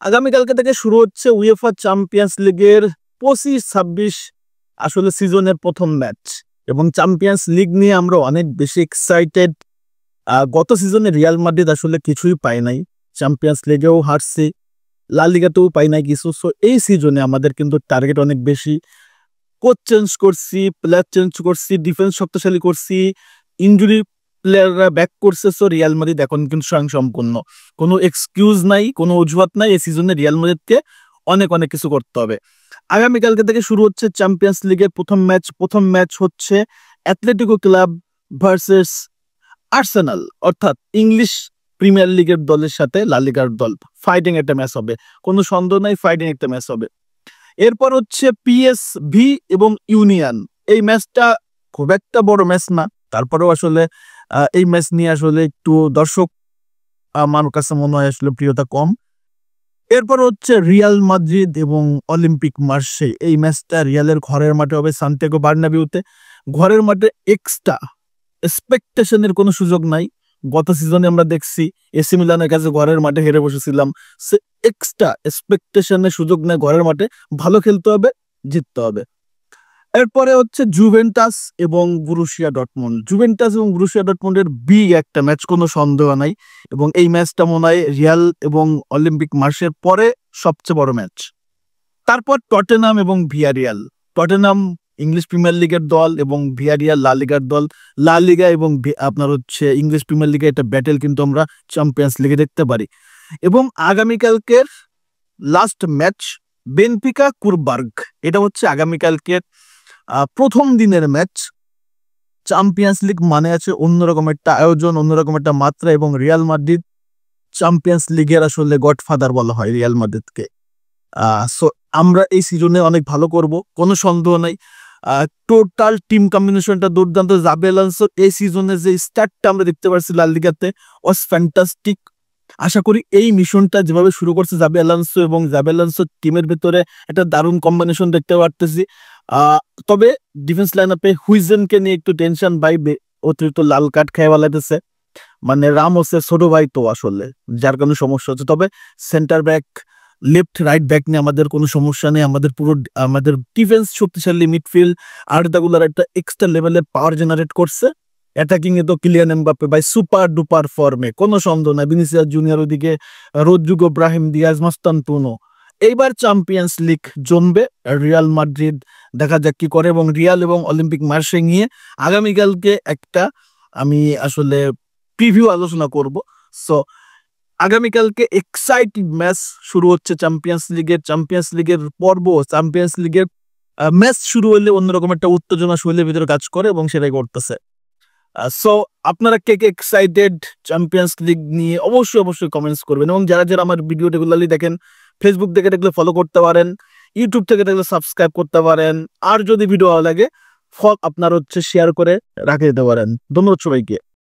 আগামীকালকে থেকে শুরু হচ্ছে উয়েফা চ্যাম্পিয়ন্স লিগের 25-26 আসলে সিজনের প্রথম ম্যাচ এবং চ্যাম্পিয়ন্স লিগ নিয়ে আমরা অনেক বেশি এক্সাইটেড। গত সিজনে রিয়াল মাদ্রিদ আসলে কিছুই পায় নাই, চ্যাম্পিয়ন্স লিগেও হারছে, লা লিগাতেও পাই নাই কিছু। সো এই সিজনে আমাদের কিন্তু টার্গেট অনেক বেশি। কোচ চেঞ্জ করছি, প্লেয়ার চেঞ্জ করছি, ডিফেন্স শক্তিশালী করছি, ইনজুরি প্লেয়াররা ব্যাক করছে। সো রিয়াল মাদ্রিদ এখন কিন্তু স্বয়ংসম্পূর্ণ, কোনো এক্সকিউজ নাই, কোনো অজুহাত নাই। এই সিজনে রিয়াল মাদ্রিদকে অনেক অনেক কিছু করতে হবে। আগামীকালকে থেকে শুরু হচ্ছে চ্যাম্পিয়ন্স লিগের প্রথম ম্যাচ হচ্ছে অ্যাথলেটিকো ক্লাব ভার্সেস আর্সেনাল, অর্থাৎ ইংলিশ প্রিমিয়ার লিগের দলের সাথে লা লিগার দল। ফাইটিং একটা ম্যাচ হবে, কোনো সন্দেহ নাই, ফাইটিং একটা ম্যাচ হবে। এরপর হচ্ছে পিএসভি এবং ইউনিয়ন। এই ম্যাচটা খুব একটা বড় ম্যাচ না, তারপরেও আসলে এই ম্যাচ নিয়ে আসলে একটু দর্শক আমার কাছে মনে হয় আসলে প্রিয়তা কম। এরপর হচ্ছে রিয়াল মাদ্রিদ এবং অলিম্পিক মার্সেই। এই ম্যাচটা রিয়ালের ঘরের মাঠে হবে, সান্তিয়াগো বার্নাবিউতে। ঘরের মাঠে এক্সট্রা এক্সপেকটেশনের কোনো সুযোগ নাই। গত সিজনে আমরা দেখছি এসি মিলানের কাছে ঘরের মাঠে হেরে বসেছিলাম। সে এক্সট্রা এক্সপেকটেশনের সুযোগ নেই, ঘরের মাঠে ভালো খেলতে হবে, জিততে হবে। এরপরে হচ্ছে জুভেন্টাস এবং বরুসিয়া ডর্টমুন্ড। জুভেন্টাস এবং বরুসিয়া ডর্টমুন্ডের বিগ একটা ম্যাচ, কোনো সন্দেহ নাই। এবং এই ম্যাচটা মনে হয় রিয়াল এবং অলিম্পিক মার্সের পরে সবচেয়ে বড় ম্যাচ। তারপর টটেনহাম এবং ভিয়ারিয়াল। টটেনহাম ইংলিশ প্রিমিয়ার লিগের দল এবং ভিয়ারিয়াল লা লিগার দল। লা লিগা এবং আপনার হচ্ছে ইংলিশ প্রিমিয়ার লিগে একটা ব্যাটেল কিন্তু আমরা চ্যাম্পিয়ন্স লিগে দেখতে পারি। এবং আগামীকালকের লাস্ট ম্যাচ বেনফিকা কুরবার্গ, এটা হচ্ছে আগামীকালকের প্রথম দিনের ম্যাচ। চ্যাম্পিয়ন্স লিগ মানে আছে অন্যরকম একটা আয়োজন, অন্যরকম একটা মাত্রা, এবং রিয়াল মাদ্রিদ চ্যাম্পিয়ন্স লিগের আসলে গডফাদার বলা হয় রিয়াল মাদ্রিদকে। সো আমরা এই সিজনে অনেক ভালো করব, কোনো সন্দেহ নাই। টোটাল টিম কম্বিনেশনটা দুর্দান্ত। জাবি আলোনসো এই সিজনে যে স্টার্টটা আমরা দেখতে পাচ্ছি লা লিগাতে ওয়াজ ফ্যান্টাস্টিক। আশা করি এই মিশনটা যেভাবে শুরু করছে জাবি আলোনসো এবং জাবি আলোনসো টিমের ভেতরে একটা দারুণ কম্বিনেশন দেখতে পারতেছি। তবে ডিফেন্স লাইন আপে হুইজেনকে নিয়ে একটু টেনশন বাইবে, অতিরিক্ত লাল কার্ড খেয়ে বেলাইতেছে, মানে রামোসের ছোট ভাই তো আসলে, যার কারণে সমস্যা হচ্ছে। তবে centre back, left right back নিয়ে আমাদের কোনো সমস্যা নেই। আমাদের ডিফেন্স শক্তিশালী, মিডফিল্ড আর্দাগুলার একটা এক্সট্রা লেভেলের পাওয়ার জেনারেট করছে। অ্যাটাকিং এ তো কিলিয়ান এমবাপ্পে ভাই সুপার ডুপার ফর্মে, কোনো সন্দেহ নাই। ভিনিসিয়াস জুনিয়র, ওদিকে রদ্রিগো, ব্রাহিম দিয়াজ, মাস্তানতুনো। এইবার চ্যাম্পিয়ন্স লিগ জমবে রিয়াল মাদ্রিদ, দেখা যাক কি করে। এবং রিয়াল এবং অলিম্পিক মার্সে নিয়ে আগামীকালকে একটা আমি আসলে প্রিভিউ আলোচনা করব। সো আগামীকালকে এক্সাইটিং ম্যাচ শুরু হচ্ছে চ্যাম্পিয়ন্স লিগের পর্ব। চ্যাম্পিয়ন্স লিগের ম্যাচ শুরু হলে অন্যরকম একটা উত্তেজনা শরীরের ভিতরে কাজ করে এবং সেটাই করতেছে। সো আপনারা কে কে এক্সাইটেড চ্যাম্পিয়ন্স লিগ নিয়ে অবশ্যই কমেন্টস করবেন। এবং যারা আমার ভিডিও রেগুলারলি দেখেন, ফেসবুক থেকে দেখলে ফলো করতে পারেন, ইউটিউব থেকে দেখলে সাবস্ক্রাইব করতে পারেন। আর যদি ভিডিও ভালো লাগে আপনার হচ্ছে শেয়ার করে রাখে দিতে পারেন। ধন্যবাদ সবাইকে।